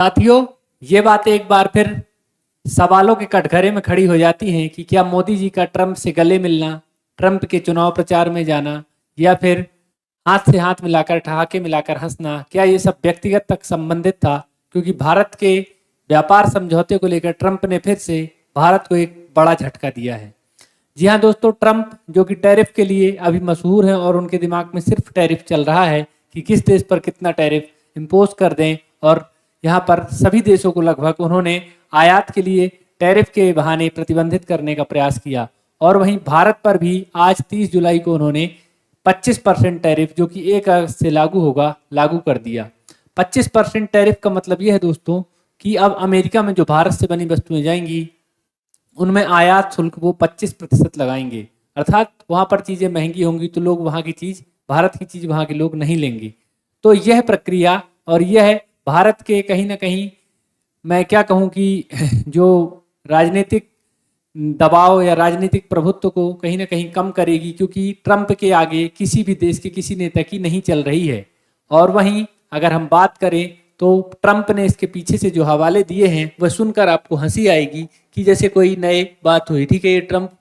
साथियों, ये बातें एक बार फिर सवालों के कटघरे में खड़ी हो जाती हैं कि क्या मोदी जी का ट्रंप से गले मिलना, ट्रंप के चुनाव प्रचार में जाना या फिर हाथ से हाथ मिलाकर ठहाके मिलाकर हंसना, क्या ये सब व्यक्तिगत तक संबंधित था? क्योंकि भारत के व्यापार समझौते को लेकर ट्रंप ने फिर से भारत को एक बड़ा झटका दिया है। जी हाँ दोस्तों, ट्रंप जो कि टैरिफ के लिए अभी मशहूर हैं और उनके दिमाग में सिर्फ टैरिफ चल रहा है कि किस देश पर कितना टैरिफ इम्पोज कर दें, और यहाँ पर सभी देशों को लगभग उन्होंने आयात के लिए टैरिफ के बहाने प्रतिबंधित करने का प्रयास किया। और वहीं भारत पर भी आज 30 जुलाई को उन्होंने 25% टैरिफ, जो कि 1 अगस्त से लागू होगा, लागू कर दिया। 25% टैरिफ का मतलब यह है दोस्तों कि अब अमेरिका में जो भारत से बनी वस्तुएं जाएंगी उनमें आयात शुल्क वो 25% लगाएंगे। अर्थात वहाँ पर चीज़ें महंगी होंगी तो लोग वहाँ की चीज़, भारत की चीज़ वहाँ के लोग नहीं लेंगे। तो यह प्रक्रिया और यह भारत के कहीं ना कहीं, मैं क्या कहूँ कि जो राजनीतिक दबाव या राजनीतिक प्रभुत्व को कहीं ना कहीं कम करेगी, क्योंकि ट्रंप के आगे किसी भी देश के किसी नेता की नहीं चल रही है। और वहीं अगर हम बात करें तो ट्रंप ने इसके पीछे से जो हवाले दिए हैं वह सुनकर आपको हंसी आएगी कि जैसे कोई नए बात हुई। ठीक है, ये ट्रंप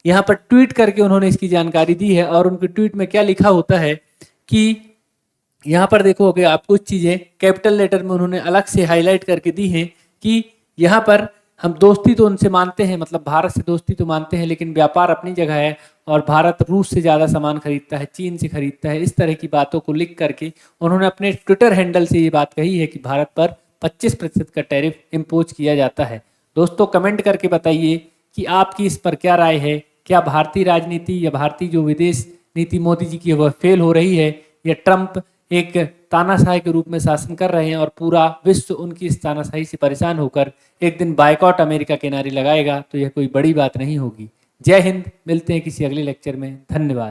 यहाँ पर ट्वीट करके उन्होंने इसकी जानकारी दी है और उनके ट्वीट में क्या लिखा होता है कि यहाँ पर देखोगे आप, कुछ चीज़ें कैपिटल लेटर में उन्होंने अलग से हाईलाइट करके दी हैं कि यहाँ पर हम दोस्ती तो उनसे मानते हैं, मतलब भारत से दोस्ती तो मानते हैं, लेकिन व्यापार अपनी जगह है और भारत रूस से ज़्यादा सामान खरीदता है, चीन से खरीदता है। इस तरह की बातों को लिख करके उन्होंने अपने ट्विटर हैंडल से ये बात कही है कि भारत पर 25% का टैरिफ इम्पोज किया जाता है। दोस्तों, कमेंट करके बताइए कि आपकी इस पर क्या राय है। क्या भारतीय राजनीति या भारतीय जो विदेश नीति मोदी जी की वह फेल हो रही है, या ट्रंप एक तानाशाही के रूप में शासन कर रहे हैं और पूरा विश्व उनकी इस तानाशाही से परेशान होकर एक दिन बायकॉट अमेरिका के नारे लगाएगा? तो यह कोई बड़ी बात नहीं होगी। जय हिंद, मिलते हैं किसी अगले लेक्चर में। धन्यवाद।